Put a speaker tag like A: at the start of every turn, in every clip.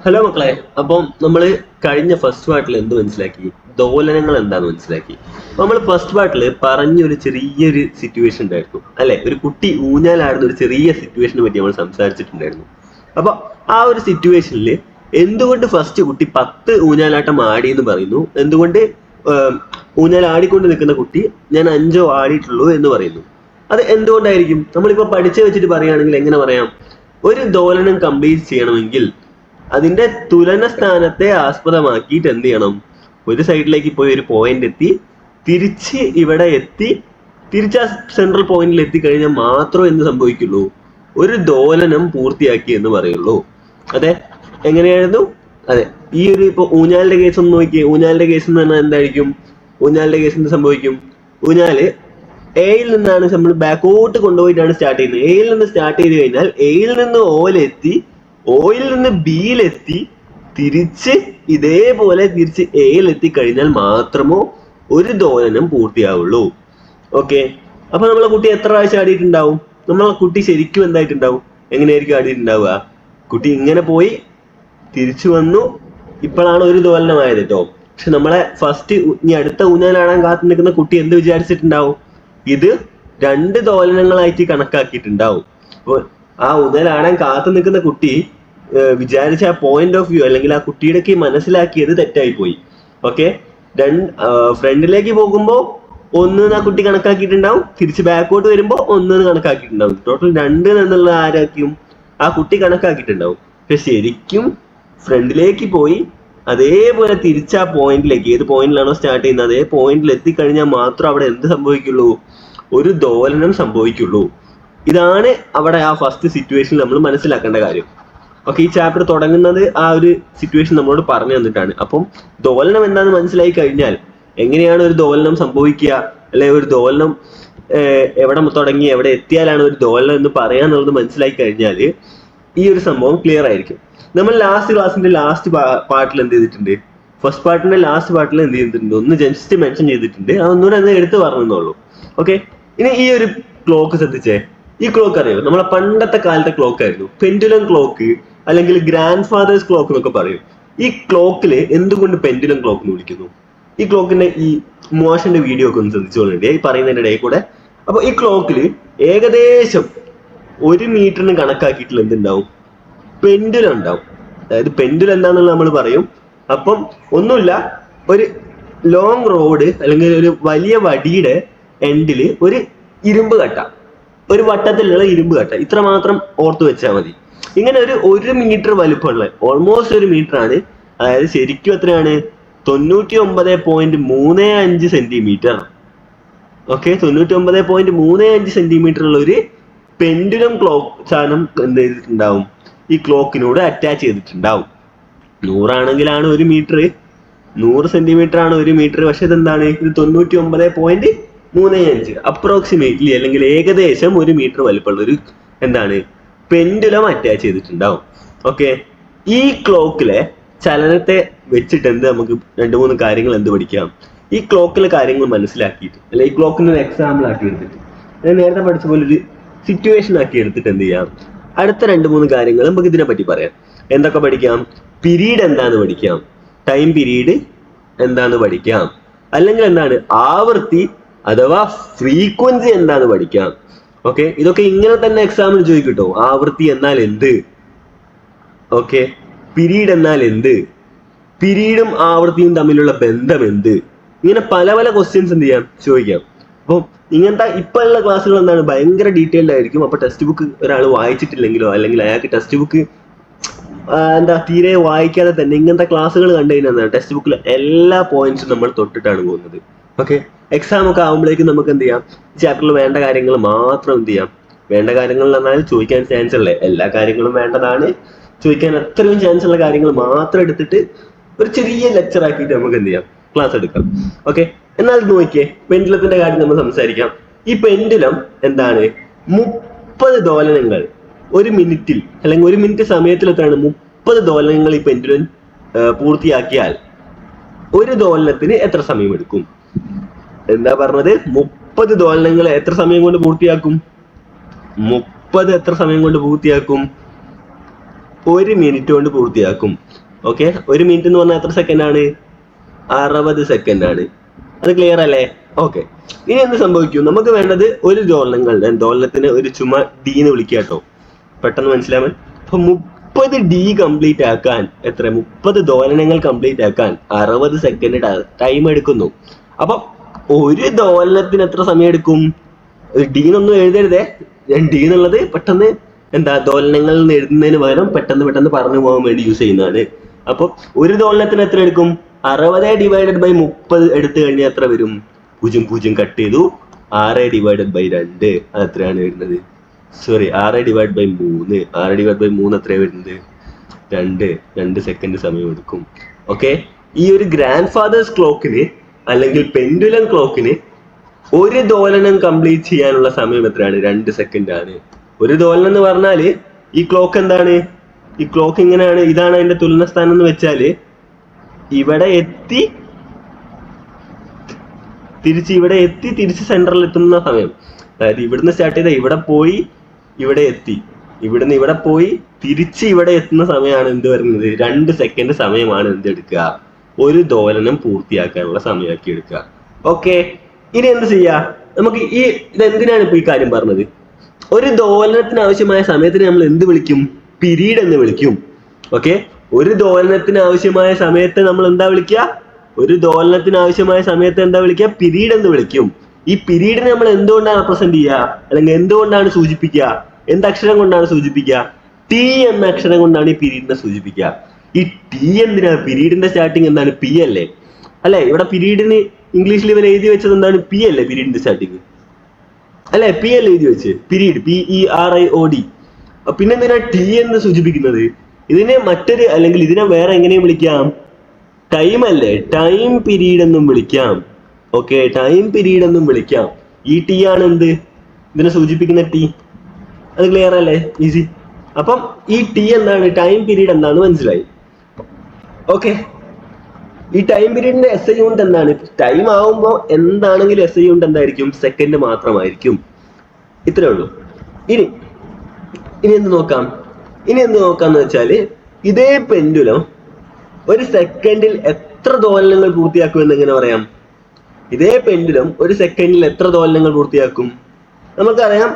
A: Hello മക്കളെ, അപ്പം നമ്മൾ കഴിഞ്ഞ ഫസ്റ്റ് പാർട്ടിൽ എന്ത് മനസ്സിലാക്കി? ദോലനങ്ങൾ എന്താന്ന് മനസ്സിലാക്കി. നമ്മൾ ഫസ്റ്റ് പാർട്ടിൽ പറഞ്ഞൊരു ചെറിയൊരു സിറ്റുവേഷൻ ഉണ്ടായിരുന്നു അല്ലെ, ഒരു കുട്ടി ഊഞ്ഞാലാടുന്ന ഒരു ചെറിയ സിറ്റുവേഷനെ പറ്റി നമ്മൾ സംസാരിച്ചിട്ടുണ്ടായിരുന്നു. അപ്പൊ ആ ഒരു സിറ്റുവേഷനിൽ എന്തുകൊണ്ട് ഫസ്റ്റ് കുട്ടി 10 ഊഞ്ഞാലാട്ടം ആടി എന്ന് പറയുന്നു, എന്തുകൊണ്ട് ആം, ഊഞ്ഞാൽ ആടിക്കൊണ്ട് നിൽക്കുന്ന കുട്ടി ഞാൻ 5 ആടിയിട്ടുള്ളൂ എന്ന് പറയുന്നു? അത് എന്തുകൊണ്ടായിരിക്കും? നമ്മളിപ്പോ പഠിച്ചു വെച്ചിട്ട് പറയുകയാണെങ്കിൽ എങ്ങനെ പറയാം? ഒരു ദോലനം കംപ്ലീറ്റ് ചെയ്യണമെങ്കിൽ അതിന്റെ തുലന സ്ഥാനത്തെ ആസ്പദമാക്കിയിട്ട് എന്ത് ചെയ്യണം? ഒരു സൈഡിലേക്ക് പോയി ഒരു പോയിന്റ് എത്തി, തിരിച്ച് ഇവിടെ എത്തി, തിരിച്ച് ആ സെൻട്രൽ പോയിന്റിൽ എത്തിക്കഴിഞ്ഞാൽ മാത്രമേ എന്ത് സംഭവിക്കുള്ളൂ? ഒരു ദോലനം പൂർത്തിയാക്കി എന്ന് പറയുള്ളൂ. അതെ, എങ്ങനെയായിരുന്നു? അതെ, ഈ ഒരു ഇപ്പൊ ഊഞ്ഞാലിന്റെ കേസ് ഒന്ന് നോക്കിയേ. ഊഞ്ഞാലിന്റെ കേസ് എന്ന് പറഞ്ഞാൽ എന്തായിരിക്കും? ഊഞ്ഞാലിന്റെ കേസ് എന്ത് സംഭവിക്കും? ഊഞ്ഞാല് എയിൽ നിന്നാണ് നമ്മൾ ബാക്കോട്ട് കൊണ്ടുപോയിട്ടാണ് സ്റ്റാർട്ട് ചെയ്യുന്നത്. എയിൽ നിന്ന് സ്റ്റാർട്ട് ചെയ്ത് കഴിഞ്ഞാൽ എയിൽ നിന്ന് ഓയിലെത്തി, ഓയിൽ നിന്ന് ബിയിലെത്തി, തിരിച്ച് ഇതേപോലെ തിരിച്ച് എയിലെത്തി കഴിഞ്ഞാൽ മാത്രമോ ഒരു ദോലനം പൂർത്തിയാവുള്ളൂ. ഓക്കെ, അപ്പൊ നമ്മളെ കുട്ടി എത്ര പ്രാവശ്യം ആടിയിട്ടുണ്ടാവും? നമ്മളെ കുട്ടി ശരിക്കും എന്തായിട്ടുണ്ടാവും? എങ്ങനെയായിരിക്കും ആടിയിട്ടുണ്ടാവുക? കുട്ടി ഇങ്ങനെ പോയി തിരിച്ചു വന്നു, ഇപ്പോഴാണ് ഒരു ദോലനമായത് കേട്ടോ. പക്ഷെ നമ്മളെ ഫസ്റ്റ് ഇനി അടുത്ത ഊഞ്ഞാലാടാൻ കാത്തു നിൽക്കുന്ന കുട്ടി എന്ത് വിചാരിച്ചിട്ടുണ്ടാവും? ഇത് 2 ദോലനങ്ങളായിട്ട് കണക്കാക്കിയിട്ടുണ്ടാവും. അപ്പോൾ ആ ഊഞ്ഞാലാടാൻ കാത്തു നിൽക്കുന്ന കുട്ടി വിചാരിച്ച ആ പോയിന്റ് ഓഫ് വ്യൂ അല്ലെങ്കിൽ ആ കുട്ടിയുടെ മനസ്സിലാക്കിയത് തെറ്റായി പോയി. ഓക്കെ, ഫ്രണ്ടിലേക്ക് പോകുമ്പോൾ 1 ആ കുട്ടി കണക്കാക്കിയിട്ടുണ്ടാവും, തിരിച്ച് ബാക്കോട്ട് വരുമ്പോൾ 1 കണക്കാക്കിയിട്ടുണ്ടാവും. ടോട്ടൽ 2 എന്നുള്ള ആരാക്കും? ആ കുട്ടി കണക്കാക്കിയിട്ടുണ്ടാവും. പക്ഷെ ശരിക്കും ഫ്രണ്ടിലേക്ക് പോയി അതേപോലെ തിരിച്ച് ആ പോയിന്റിലേക്ക്, ഏത് പോയിന്റിലാണോ സ്റ്റാർട്ട് ചെയ്യുന്നത് അതേ പോയിന്റിൽ എത്തിക്കഴിഞ്ഞാൽ മാത്രം അവിടെ എന്ത് സംഭവിക്കുള്ളൂ? ഒരു ദോലനം സംഭവിക്കുള്ളൂ. ഇതാണ് അവിടെ ആ ഫസ്റ്റ് സിറ്റുവേഷനിൽ നമ്മൾ മനസ്സിലാക്കേണ്ട കാര്യം. ഓക്കെ, ഈ ചാപ്റ്റർ തുടങ്ങുന്നത് ആ ഒരു സിറ്റുവേഷൻ നമ്മളോട് പറഞ്ഞു തന്നിട്ടാണ്. അപ്പം ദോലനം എന്താണെന്ന് മനസ്സിലായി കഴിഞ്ഞാൽ എങ്ങനെയാണ് ഒരു ദോലനം സംഭവിക്കുക, അല്ലെ ഒരു ദോലനം എവിടെ തുടങ്ങി എവിടെ എത്തിയാലാണ് ഒരു ദോലനം എന്ന് പറയാന്നുള്ളത് മനസ്സിലാക്കി കഴിഞ്ഞാൽ ഈ ഒരു സംഭവം ക്ലിയർ ആയിരിക്കും. നമ്മൾ ലാസ്റ്റ് ക്ലാസ്സിന്റെ ലാസ്റ്റ് പാർട്ടിൽ എന്ത് ചെയ്തിട്ടുണ്ട്? ഫസ്റ്റ് പാർട്ടിന്റെ ലാസ്റ്റ് പാർട്ടിൽ എന്ത് ചെയ്തിട്ടുണ്ട്? ഒന്ന് ജസ്റ്റ് മെൻഷൻ ചെയ്തിട്ടുണ്ട്, അതൊന്നുകൂടെ ഒന്ന് എടുത്ത് പറഞ്ഞെന്നുള്ളൂ. ഓക്കെ, ഇനി ഈ ഒരു ക്ലോക്ക് ശ്രദ്ധിച്ചേ. ഈ ക്ലോക്ക് അറിയോ? നമ്മളെ പണ്ടത്തെ കാലത്തെ ക്ലോക്ക് ആയിരുന്നു, പെൻഡുലം ക്ലോക്ക് അല്ലെങ്കിൽ ഗ്രാൻഡ് ഫാദേഴ്സ് ക്ലോക്ക് എന്നൊക്കെ പറയും. ഈ ക്ലോക്കില് എന്തുകൊണ്ട് പെൻഡുലം ക്ലോക്ക് എന്ന് വിളിക്കുന്നു? ഈ ക്ലോക്കിന്റെ ഈ മോഷന്റെ വീഡിയോ ഒക്കെ ഒന്ന് ശ്രദ്ധിച്ചോളുണ്ട് ഈ പറയുന്നതിന്റെ ഇടയിൽ കൂടെ. അപ്പൊ ഈ ക്ലോക്കില് ഏകദേശം 1 മീറ്ററിന് കണക്കാക്കിയിട്ടുള്ള എന്തുണ്ടാവും? പെൻഡുലം ഉണ്ടാവും. അതായത് പെൻഡുലം എന്താണെന്നുള്ള നമ്മൾ പറയും. അപ്പം ഒന്നുമില്ല, ഒരു ലോങ് റോഡ് അല്ലെങ്കിൽ ഒരു വലിയ വടിയുടെ എൻഡിൽ ഒരു ഇരുമ്പ് കട്ട, ഒരു വട്ടത്തിലുള്ള ഇരുമ്പ് കട്ട, ഇത്ര മാത്രം ഓർത്ത് വെച്ചാൽ മതി. ഇങ്ങനെ ഒരു 1 മീറ്റർ വലുപ്പമുള്ള, ഓൾമോസ്റ്റ് 1 മീറ്റർ ആണ്. അതായത് ശരിക്കും എത്രയാണ്? 99.35 സെന്റിമീറ്റർ. ഓക്കെ, 99.35 സെന്റിമീറ്റർ ഉള്ള ഒരു പെൻഡുലം ക്ലോക്ക് സാധനം എന്ത് ചെയ്തിട്ടുണ്ടാവും? ഈ ക്ലോക്കിനോട് അറ്റാച്ച് ചെയ്തിട്ടുണ്ടാവും. 100 ആണെങ്കിലാണ് 1 മീറ്റർ, 100 സെന്റിമീറ്റർ ആണ് 1 മീറ്റർ. പക്ഷെ ഇതെന്താണ്? ഇത് 99.35 അപ്രോക്സിമേറ്റ്ലി അല്ലെങ്കിൽ ഏകദേശം 1 മീറ്റർ വലിപ്പമുള്ള ഒരു എന്താണ് പെൻഡുലം അറ്റാച്ച് ചെയ്തിട്ടുണ്ടാവും. ഓക്കെ, ഈ ക്ലോക്കിലെ ചലനത്തെ വെച്ചിട്ട് എന്ത് നമുക്ക് 2-3 കാര്യങ്ങൾ എന്ത് പഠിക്കാം? ഈ ക്ലോക്കിലെ കാര്യങ്ങൾ മനസ്സിലാക്കിയിട്ട്, അല്ലെ ഈ ക്ലോക്കിന് ഒരു എക്സാമ്പിൾ ആക്കി എടുത്തിട്ട്, ഞാൻ നേരത്തെ പഠിച്ച പോലെ ഒരു സിറ്റുവേഷൻ ആക്കി എടുത്തിട്ട് എന്ത് ചെയ്യാം? അടുത്ത 2-3 കാര്യങ്ങൾ നമുക്ക് ഇതിനെ പറ്റി പറയാം. എന്തൊക്കെ പഠിക്കാം? പീരീഡ് എന്താന്ന് പഠിക്കാം, ടൈം പീരീഡ് എന്താന്ന് പഠിക്കാം, അല്ലെങ്കിൽ എന്താണ് ആവൃത്തി അഥവാ ഫ്രീക്വൻസി എന്താന്ന് പഠിക്കാം. ഓക്കെ, ഇതൊക്കെ ഇങ്ങനെ തന്നെ എക്സാമിന് ചോദിക്കട്ടോ. ആവൃത്തി എന്നാൽ എന്ത്? ഓക്കെ, പീരീഡ് എന്നാൽ എന്ത്? പീരീഡും ആവൃത്തിയും തമ്മിലുള്ള ബന്ധം എന്ത്? ഇങ്ങനെ പല പല ക്വസ്റ്റ്യൻസ് എന്ത് ചെയ്യാം? ചോദിക്കാം. അപ്പം ഇങ്ങനത്തെ ഇപ്പോഴുള്ള ക്ലാസ്സുകൾ എന്താണ് ഭയങ്കര ഡീറ്റെയിൽഡ് ആയിരിക്കും. അപ്പൊ ടെക്സ്റ്റ് ബുക്ക് ഒരാൾ വായിച്ചിട്ടില്ലെങ്കിലോ അല്ലെങ്കിൽ അയാൾക്ക് ടെക്സ്റ്റ് ബുക്ക് തീരെ വായിക്കാതെ തന്നെ ഇങ്ങനത്തെ ക്ലാസ്സുകൾ കണ്ടു കഴിഞ്ഞാൽ ടെക്സ്റ്റ് ബുക്കിലെ എല്ലാ പോയിന്റ്സും നമ്മൾ തൊട്ടിട്ടാണ് പോകുന്നത്. ഓക്കെ, എക്സാം ഒക്കെ ആകുമ്പോഴേക്കും നമുക്ക് എന്ത് ചെയ്യാം? ചാപ്റ്ററിൽ വേണ്ട കാര്യങ്ങൾ മാത്രം എന്ത് ചെയ്യാം? വേണ്ട കാര്യങ്ങൾ എന്ന് പറഞ്ഞാൽ ചോദിക്കാൻ ചാൻസ് ഉള്ളേ എല്ലാ കാര്യങ്ങളും വേണ്ടതാണ്, ചോദിക്കാൻ അത്രയും ചാൻസ് ഉള്ള കാര്യങ്ങൾ മാത്രം എടുത്തിട്ട് ഒരു ചെറിയ ലെക്ചർ ആക്കിയിട്ട് നമുക്ക് എന്ത് ചെയ്യാം? ക്ലാസ് എടുക്കാം. ഓക്കെ, എന്നാൽ നോക്കിയേ, പെൻഡുലത്തിന്റെ കാര്യം നമ്മൾ സംസാരിക്കാം. ഈ പെൻഡുലം എന്താണ്? 30 ദോലനങ്ങൾ 1 മിനിറ്റിൽ അല്ലെങ്കിൽ 1 മിനിറ്റ് സമയത്തിൽ എത്രയാണ്? 30 ദോലനങ്ങൾ ഈ പെൻഡുലം പൂർത്തിയാക്കിയാൽ ഒരു ദോലനത്തിന് എത്ര സമയം എടുക്കും? എന്താ പറഞ്ഞത്? 30 ദോലനങ്ങൾ എത്ര സമയം കൊണ്ട് പൂർത്തിയാക്കും? 30 എത്ര സമയം കൊണ്ട് പൂർത്തിയാക്കും? 1 മിനിറ്റ് കൊണ്ട് പൂർത്തിയാക്കും. ഓക്കെ, 1 മിനിറ്റ് എന്ന് പറഞ്ഞാൽ എത്ര സെക്കൻഡ് ആണ്? 60 സെക്കൻഡ് ആണ്. അത് ക്ലിയർ അല്ലേ? ഓക്കെ, ഇനി എന്ത് സംഭവിക്കും? നമുക്ക് വേണ്ടത് ഒരു ദോലനത്തിന് ഒരു ചുമ ഡി എന്ന് വിളിക്കുക കേട്ടോ, പെട്ടെന്ന് മനസ്സിലാവാൻ. അപ്പൊ 30D കംപ്ലീറ്റ് ആക്കാൻ 30 ദോലനങ്ങൾ കംപ്ലീറ്റ് ആക്കാൻ 60 സെക്കൻഡ് ടൈം എടുക്കുന്നു. അപ്പൊ ഒരു ദോലനത്തിന് എത്ര സമയം എടുക്കും? ഡി എന്നൊന്നും എഴുതരുതേ, ഞാൻ ഡി എന്നുള്ളത് പെട്ടെന്ന് ദോലനങ്ങൾ എന്ന് എഴുതുന്നതിന് പകരം പെട്ടെന്ന് പറഞ്ഞു പോകാൻ വേണ്ടി യൂസ് ചെയ്യുന്നതാണ്. അപ്പൊ ഒരു ദോലനത്തിന് എത്ര എടുക്കും? 60 ഡിവൈഡഡ് ബൈ 30 എടുത്തു കഴിഞ്ഞാൽ എത്ര വരും? 0 കട്ട് ചെയ്തു, 6 ഡിവൈഡഡ് ബൈ 2 അത് എത്രയാണ് വരുന്നത്? 6 ഡിവൈഡ് ബൈ 3, 6 ഡിവൈഡ് ബൈ 3 എത്രയാണ് വരുന്നത്? 2 സെക്കൻഡ് സമയം എടുക്കും. ഓക്കെ, ഈ ഒരു ഗ്രാൻഡ് ഫാദേഴ്സ് ക്ലോക്കിന് അല്ലെങ്കിൽ പെൻഡുലം ക്ലോക്കിന് ഒരു ദോലനം കംപ്ലീറ്റ് ചെയ്യാനുള്ള സമയം എത്രയാണ്? 2 സെക്കൻഡ് ആണ്. ഒരു ദോലനം എന്ന് പറഞ്ഞാല് ഈ ക്ലോക്ക് എന്താണ്? ഈ ക്ലോക്ക് ഇങ്ങനെയാണ്, ഇതാണ് അതിന്റെ തുലന സ്ഥാനം എന്ന് വെച്ചാല് ഇവിടെ എത്തി തിരിച്ച് സെന്ററിൽ എത്തുന്ന സമയം. അതായത് ഇവിടുന്ന് സ്റ്റാർട്ട് ചെയ്ത ഇവിടെ പോയി ഇവിടെ എത്തി, ഇവിടുന്ന് ഇവിടെ പോയി തിരിച്ച് ഇവിടെ എത്തുന്ന സമയമാണ് എന്ത് വരുന്നത്? 2 സെക്കൻഡ് സമയമാണ് എന്തെടുക്കുക? ഒരു ദോലനം പൂർത്തിയാക്കാനുള്ള സമയമാക്കി എടുക്കുക. ഓക്കെ, ഇനി എന്ത് ചെയ്യാ? നമുക്ക് ഇതെന്തിനാണ് ഇപ്പൊ ഈ കാര്യം പറഞ്ഞത്? ഒരു ദോലനത്തിന് ആവശ്യമായ സമയത്തിന് നമ്മൾ എന്ത് വിളിക്കും? പിരീഡ് എന്ന് വിളിക്കും. ഓക്കെ, ഒരു ദോലനത്തിന് ആവശ്യമായ സമയത്ത് നമ്മൾ എന്താ വിളിക്കുക? പിരീഡ് എന്ന് വിളിക്കും. ഈ പിരീഡിനെ നമ്മൾ എന്തുകൊണ്ടാണ് റെപ്രസെന്റ് ചെയ്യുക, അല്ലെങ്കിൽ എന്തുകൊണ്ടാണ് സൂചിപ്പിക്കുക? എന്ത് അക്ഷരം കൊണ്ടാണ് സൂചിപ്പിക്കുക? ടി എന്ന അക്ഷരം കൊണ്ടാണ് ഈ പിരീഡിനെ സൂചിപ്പിക്കുക. ഈ ടി എന്തിനാ? പിരീഡിന്റെ സ്റ്റാർട്ടിങ് എന്താണ്? പി അല്ലേ? ഇവിടെ പിരീഡിന് ഇംഗ്ലീഷിൽ ഇവർ എഴുതി വെച്ചത് എന്താണ്? പി അല്ലേ പിരീഡിന്റെ സ്റ്റാർട്ടിങ്? അല്ലെ, പി അല്ലേ എഴുതി വെച്ച്? Period, PERIOD. പിന്നെന്തിനാ ടി എന്ന് സൂചിപ്പിക്കുന്നത്? ഇതിനെ അല്ലെങ്കിൽ ഇതിനെ വേറെ എങ്ങനെയും വിളിക്കാം? ടൈം അല്ലേ, ടൈം പീരീഡ് എന്നും വിളിക്കാം. ഓക്കെ, ടൈം പീരീഡ് എന്നും വിളിക്കാം. ഈ ടി ആണ് എന്ത്? ഇതിനെ സൂചിപ്പിക്കുന്ന ടി. അത് ക്ലിയർ അല്ലേ? ഈസി. അപ്പം ഈ ടി എന്താണ്? ടൈം പീരീഡ് എന്താണെന്ന് മനസ്സിലായി. ഓക്കെ, ഈ ടൈം പീരീഡിന്റെ SI യൂണിറ്റ് എന്താണ്? ടൈം ആവുമ്പോൾ എന്താണെങ്കിലും SI യൂണിറ്റ് എന്തായിരിക്കും? സെക്കൻഡ് മാത്രമായിരിക്കും. ഇത്രേ ഉള്ളൂ. ഇനി എന്ത് നോക്കാം? നോക്കാന്ന് വെച്ചാല് ഇതേ പെൻഡുലം ഒരു സെക്കൻഡിൽ എത്ര ദോലനങ്ങൾ പൂർത്തിയാക്കും എന്ന് എങ്ങനെ പറയാം? ഇതേ പെൻഡുലം ഒരു സെക്കൻഡിൽ എത്ര ദോലനങ്ങൾ പൂർത്തിയാക്കും? നമുക്കറിയാം,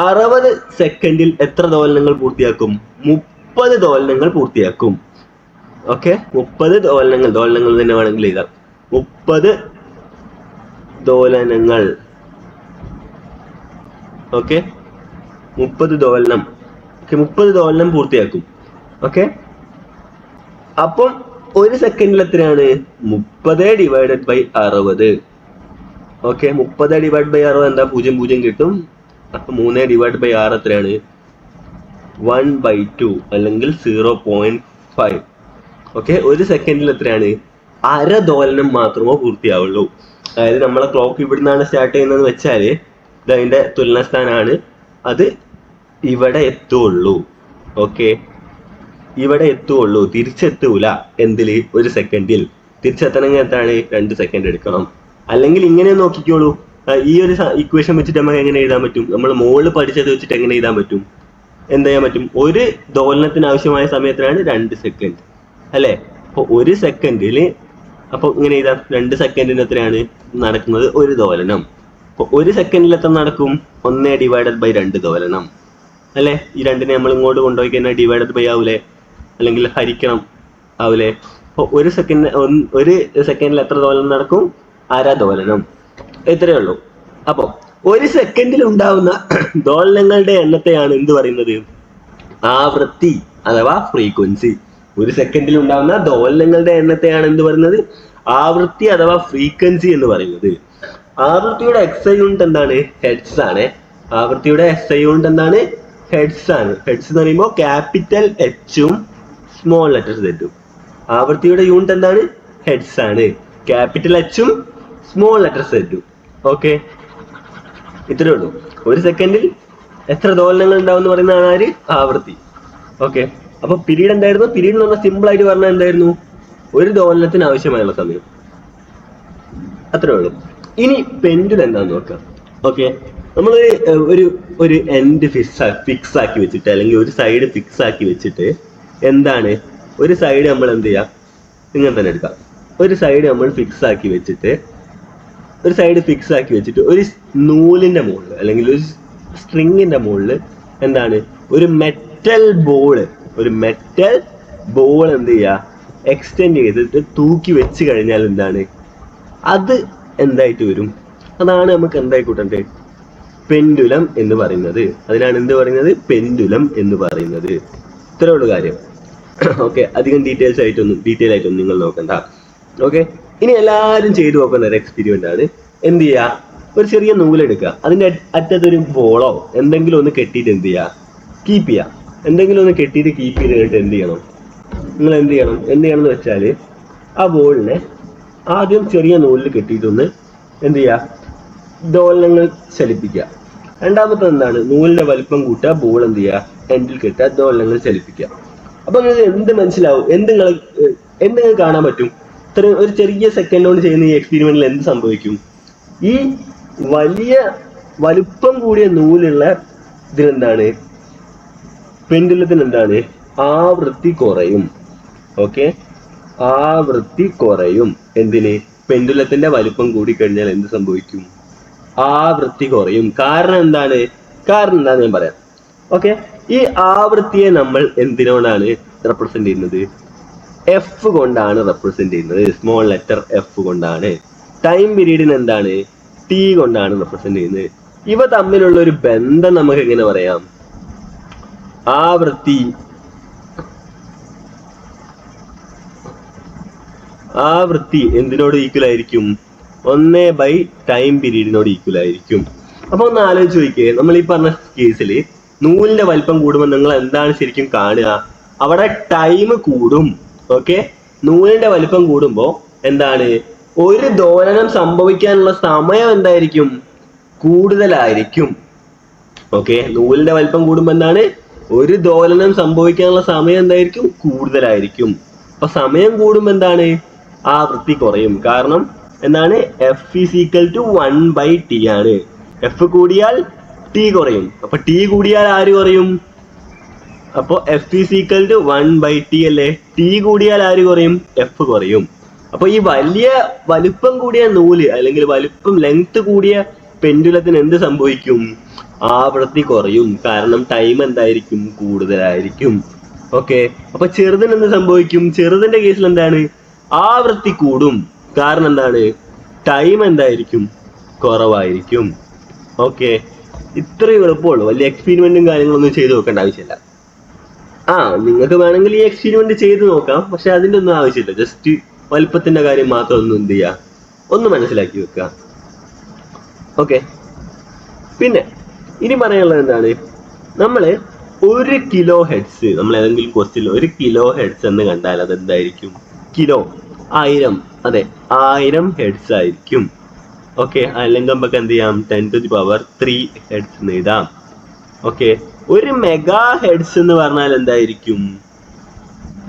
A: 60 സെക്കൻഡിൽ എത്ര ദോലനങ്ങൾ പൂർത്തിയാക്കും? 30 ദോലനങ്ങൾ പൂർത്തിയാക്കും. ഓക്കെ, 30 ദോലനങ്ങൾ തന്നെ വേണമെങ്കിൽ എഴുതാം. 30 ദോലനങ്ങൾ. ഓക്കെ, 30 ദോലനം. 30 ദോലനം പൂർത്തിയാക്കും. ഓക്കെ, അപ്പം ഒരു സെക്കൻഡിൽ എത്രയാണ്? 30 divided by 60. Okay, 30 divide by 60 എന്താ? 0 കിട്ടും. അപ്പൊ 3 ഡിവൈഡ് ബൈ 6 എത്രയാണ്? 1/2 അല്ലെങ്കിൽ 0.5. ഓക്കെ, ഒരു സെക്കൻഡിൽ എത്രയാണ്? അര ദോലനം മാത്രമേ പൂർത്തിയാവുള്ളൂ. അതായത് നമ്മളെ ക്ലോക്ക് ഇവിടുന്നാണ് സ്റ്റാർട്ട് ചെയ്യുന്നതെന്ന് വെച്ചാല് ഇത് അതിന്റെ തുലനസ്ഥാനാണ്, അത് ഇവിടെ എത്തുള്ളൂ. ഓക്കെ, ഇവിടെ എത്തുള്ളൂ, തിരിച്ചെത്തൂല. എന്തില്? ഒരു സെക്കൻഡിൽ. തിരിച്ചെത്തണമെങ്കിൽ എത്താണ്? 2 സെക്കൻഡ് എടുക്കണം. അല്ലെങ്കിൽ ഇങ്ങനെ നോക്കിക്കോളൂ, ഈ ഒരു ഇക്വേഷൻ വെച്ചിട്ട് നമുക്ക് എങ്ങനെ എഴുതാൻ പറ്റും? നമ്മൾ മുകളിൽ പഠിച്ചത് വെച്ചിട്ട് എങ്ങനെ എഴുതാൻ പറ്റും? എന്ത് ചെയ്യാൻ പറ്റും? ഒരു ദോലനത്തിന് ആവശ്യമായ സമയത്തിനാണ് 2 സെക്കൻഡ് അല്ലെ? അപ്പൊ ഒരു സെക്കൻഡില് അപ്പൊ ഇങ്ങനെ എഴുതാം, 2 സെക്കൻഡിന് എത്രയാണ് നടക്കുന്നത്? ഒരു ദോലനം. അപ്പൊ ഒരു സെക്കൻഡിൽ എത്ര നടക്കും? 1 ഡിവൈഡഡ് ബൈ 2 ദോലനം അല്ലെ? ഈ 2നെ നമ്മൾ ഇങ്ങോട്ട് കൊണ്ടുപോയി കഴിഞ്ഞാൽ ഡിവൈഡഡ് ബൈ ആവൂലേ, അല്ലെങ്കിൽ ഹരിക്കണം ആവൂലേ? അപ്പൊ ഒരു സെക്കൻഡിൽ എത്ര ദോലനം നടക്കും? അര ദോലനം. ഇത്രയേ ഉള്ളൂ. അപ്പൊ ഒരു സെക്കൻഡിൽ ഉണ്ടാവുന്ന ദോലനങ്ങളുടെ എണ്ണത്തെയാണ് എന്ത് പറയുന്നത്? ആവൃത്തി അഥവാ ഫ്രീക്വൻസി. ഒരു സെക്കൻഡിൽ ഉണ്ടാവുന്ന ദോലനങ്ങളുടെ എണ്ണത്തെയാണ് എന്ത് പറയുന്നത്? ആവൃത്തി അഥവാ ഫ്രീക്വൻസി എന്ന് പറയുന്നത്. ആവൃത്തിയുടെ SI യൂണിറ്റ് എന്താണ്? ഹെഡ്സ് ആണ്. ആവൃത്തിയുടെ SI യൂണിറ്റ് എന്താണ്? ഹെഡ്സ് ആണ്. ഹെഡ്സ് എന്ന് പറയുമ്പോൾ ക്യാപിറ്റൽ Hഉം സ്മോൾ ലെറ്റർ Z. ആവൃത്തിയുടെ യൂണിറ്റ് എന്താണ്? ഹെഡ്സ് ആണ്. ക്യാപിറ്റൽ Hഉം സ്മോൾ ലെറ്റർ Z. ഓക്കെ, ഇത്രേ ഉള്ളൂ. ഒരു സെക്കൻഡിൽ എത്ര ദോലനങ്ങൾ ഉണ്ടാവും എന്ന് പറയുന്നതാണ് ആര്? ആവൃത്തി. ഓക്കെ, അപ്പൊ പീരീഡ് എന്തായിരുന്നു? പീരീഡ് എന്ന് പറഞ്ഞാൽ സിമ്പിൾ ആയിട്ട് പറഞ്ഞാൽ എന്തായിരുന്നു? ഒരു ദോലനത്തിന് ആവശ്യമായുള്ള സമയം. അത്രേ ഉള്ളൂ. ഇനി പെൻഡുലം എന്താന്ന് നോക്കാം. ഓക്കെ, നമ്മൾ ഒരു ഒരു എൻഡ് ഫിക്സ് ആക്കി വെച്ചിട്ട്, അല്ലെങ്കിൽ ഒരു സൈഡ് ഫിക്സ് ആക്കി വെച്ചിട്ട് എന്താണ്, ഒരു സൈഡ് നമ്മൾ എന്ത് ചെയ്യാം, ഇങ്ങനെ തന്നെ എടുക്കാം. ഒരു സൈഡ് നമ്മൾ ഫിക്സ് ആക്കി വെച്ചിട്ട് ഒരു നൂലിന്റെ മുകളിൽ അല്ലെങ്കിൽ ഒരു സ്ട്രിങ്ങിന്റെ മുകളിൽ എന്താണ്, ഒരു മെറ്റൽ ബോൾ എന്ത് ചെയ്യുക, എക്സ്റ്റെൻഡ് ചെയ്തിട്ട് തൂക്കി വെച്ച് കഴിഞ്ഞാൽ എന്താണ്, അത് എന്തായിട്ട് വരും, അതാണ് നമുക്ക് എന്തായി കൂട്ടണ്ടേ, പെൻഡുലം എന്ന് പറയുന്നത്. അതിനാണ് എന്ത് പറയുന്നത്, പെൻഡുലം എന്ന് പറയുന്നത്. ഇത്രേ ഉള്ളൂ കാര്യം. ഓക്കെ, അധികം ഡീറ്റെയിൽ ആയിട്ടൊന്നും നിങ്ങൾ നോക്കണ്ട. ഓക്കെ, ഇനി എല്ലാവരും ചെയ്തു നോക്കുന്ന ഒരു എക്സ്പെരിമെന്റ് ആണ്. എന്ത് ചെയ്യുക, ഒരു ചെറിയ നൂലെടുക്കുക, അതിന്റെ അറ്റത്തൊരു ബോളോ എന്തെങ്കിലും ഒന്ന് കെട്ടിയിട്ട് എന്ത് ചെയ്യുക, കീപ്പ് ചെയ്യുക. എന്തെങ്കിലും ഒന്ന് കെട്ടിയിട്ട് കീപ്പ് ചെയ്തിട്ട് എന്ത് ചെയ്യണം, നിങ്ങൾ എന്ത് ചെയ്യണം എന്ന് വെച്ചാൽ ആ ബോളിനെ ആദ്യം ചെറിയ നൂലിൽ കെട്ടിയിട്ടൊന്ന് എന്ത് ചെയ്യുക, ദോലനങ്ങൾ ചലിപ്പിക്കുക. രണ്ടാമത്തെ എന്താണ്, നൂലിന്റെ വലിപ്പം കൂട്ടുക, ബോൾ എന്ത് ചെയ്യുക, എൻഡിൽ കെട്ടുക, ദോലനങ്ങൾ ചലിപ്പിക്കുക. അപ്പൊ നിങ്ങൾക്ക് എന്ത് മനസ്സിലാവും, എന്ത് കാണാൻ പറ്റും, ഇത്രയും ഒരു ചെറിയ സെക്കൻഡ് കൊണ്ട് ചെയ്യുന്ന ഈ എക്സ്പെരിമെന്റിൽ എന്ത് സംഭവിക്കും, ഈ വലിയ വലുപ്പം കൂടിയ നൂലുള്ള ഇതിനെന്താണ്, പെൻഡുലത്തിന് എന്താണ്, ആവൃത്തി കുറയും. ഓക്കെ, ആവൃത്തി കുറയും. എന്തിന്, പെൻഡുലത്തിന്റെ വലുപ്പം കൂടി കഴിഞ്ഞാൽ എന്ത് സംഭവിക്കും, ആവൃത്തി കുറയും. കാരണം എന്താന്ന് ഞാൻ പറയാം. ഓക്കെ, ഈ ആവൃത്തിയെ നമ്മൾ എന്തിനോടാണ് റെപ്രസെന്റ് ചെയ്യുന്നത്, എഫ് കൊണ്ടാണ് റെപ്രസെന്റ് ചെയ്യുന്നത്, സ്മോൾ ലെറ്റർ എഫ് കൊണ്ടാണ്. ടൈം പീരീഡിന് എന്താണ്, ടി കൊണ്ടാണ് റെപ്രസെന്റ് ചെയ്യുന്നത്. ഇവ തമ്മിലുള്ള ഒരു ബന്ധം നമുക്ക് എങ്ങനെ പറയാം, ആവൃത്തി എന്തിനോട് ഈക്വൽ ആയിരിക്കും, 1 ടൈം പീരീഡിനോട് ഈക്വൽ ആയിരിക്കും. അപ്പൊ ഒന്ന് ആലോചിച്ച് നോക്കിയേ, നമ്മൾ ഈ പറഞ്ഞ കേസിൽ നൂലിന്റെ വലിപ്പം കൂടുമ്പോൾ നിങ്ങൾ എന്താണ് ശരിക്കും കാണുക, അവിടെ ടൈം കൂടും. ഓക്കെ, നൂലിന്റെ വലിപ്പം കൂടുമ്പോൾ എന്താണ്, ഒരു ദോലനം സംഭവിക്കാനുള്ള സമയം എന്തായിരിക്കും, കൂടുതലായിരിക്കും. ഓക്കെ, നൂലിന്റെ വലിപ്പം കൂടുമ്പോൾ എന്താണ്, ഒരു ദോലനം സംഭവിക്കാനുള്ള സമയം എന്തായിരിക്കും, കൂടുതലായിരിക്കും. അപ്പൊ സമയം കൂടുമ്പോൾ എന്താണ്, ആവൃത്തി കുറയും. കാരണം എന്താണ്, F is equal to 1/t ആണ്. എഫ് കൂടിയാൽ ടി കുറയും. അപ്പൊ ടി കൂടിയാൽ ആര് കുറയും, അപ്പൊ F is equal to 1/t അല്ലേ. ടി കൂടിയാൽ ആര് കുറയും, എഫ് കുറയും. അപ്പൊ ഈ വലിയ വലുപ്പം കൂടിയ നൂല് അല്ലെങ്കിൽ ലെങ്ത് കൂടിയ പെൻഡുലത്തിന് എന്ത് സംഭവിക്കും, ആവൃത്തി കുറയും. കാരണം ടൈം എന്തായിരിക്കും, കൂടുതലായിരിക്കും. ഓക്കെ, അപ്പൊ ചെറുതിന് എന്ത് സംഭവിക്കും, ചെറുതിന്റെ കേസിൽ എന്താണ്, ആവൃത്തി കൂടും. കാരണം എന്താണ്, ടൈം എന്തായിരിക്കും, കുറവായിരിക്കും. ഓക്കെ, ഇത്രയും എളുപ്പമുള്ളൂ. വലിയ എക്സ്പെരിമെന്റും കാര്യങ്ങളൊന്നും ചെയ്ത് നോക്കേണ്ട ആവശ്യമില്ല. നിങ്ങൾക്ക് വേണമെങ്കിൽ ഈ എക്സ്പെരിമെന്റ് ചെയ്ത് നോക്കാം, പക്ഷെ അതിന്റെ ഒന്നും ആവശ്യമില്ല. ജസ്റ്റ് വലിപ്പത്തിന്റെ കാര്യം മാത്രം ഒന്ന് എന്ത് ചെയ്യുക, ഒന്ന് മനസ്സിലാക്കി വെക്കുക. ഓക്കെ, പിന്നെ ഇനി പറയാനുള്ളത് എന്താണ്, നമ്മള് 1 കിലോ ഹെഡ്സ്, നമ്മൾ ഏതെങ്കിലും ക്വസ്റ്റ്യൻ 1 കിലോ ഹെഡ്സ് എന്ന് കണ്ടാൽ അതെന്തായിരിക്കും, കിലോ 1000, അതെ 1000 ഹെഡ്സ് ആയിരിക്കും. ഓക്കെ, അല്ലെങ്കിൽ നമുക്ക് എന്ത് ചെയ്യാം, 10⁻³ ഹെഡ്സ് എന്ന് എഴുതാം. ഓക്കെ, 1 മെഗാ ഹെഡ്സ് എന്ന് പറഞ്ഞാൽ എന്തായിരിക്കും,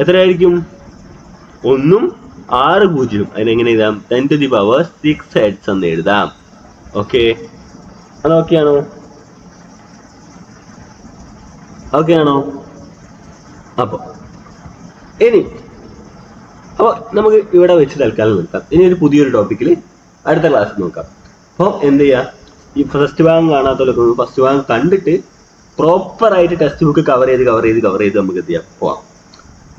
A: എത്രയായിരിക്കും, 1ഉം 6 പൂജ്യം, അതിനെങ്ങനെ എഴുതാം, 10⁻6 ഹെഡ്സ് എന്ന് എഴുതാം. ഓക്കെ, അത് ഓക്കെ ആണോ? അപ്പൊ നമുക്ക് ഇവിടെ വെച്ച് തൽക്കാലം നിർത്താം. ഇനി ഒരു പുതിയൊരു ടോപ്പിക്കിൽ അടുത്ത ക്ലാസ് നോക്കാം. അപ്പോൾ എന്ത് ചെയ്യാം, ഈ ഫസ്റ്റ് ഭാഗം കാണാത്തവരൊക്കെ ഫസ്റ്റ് ഭാഗം കണ്ടിട്ട് പ്രോപ്പർ ആയിട്ട് ടെക്സ്റ്റ് ബുക്ക് കവർ ചെയ്ത് നമുക്ക് എന്ത് ചെയ്യാം, പോവാം.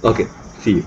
A: Okay, see U.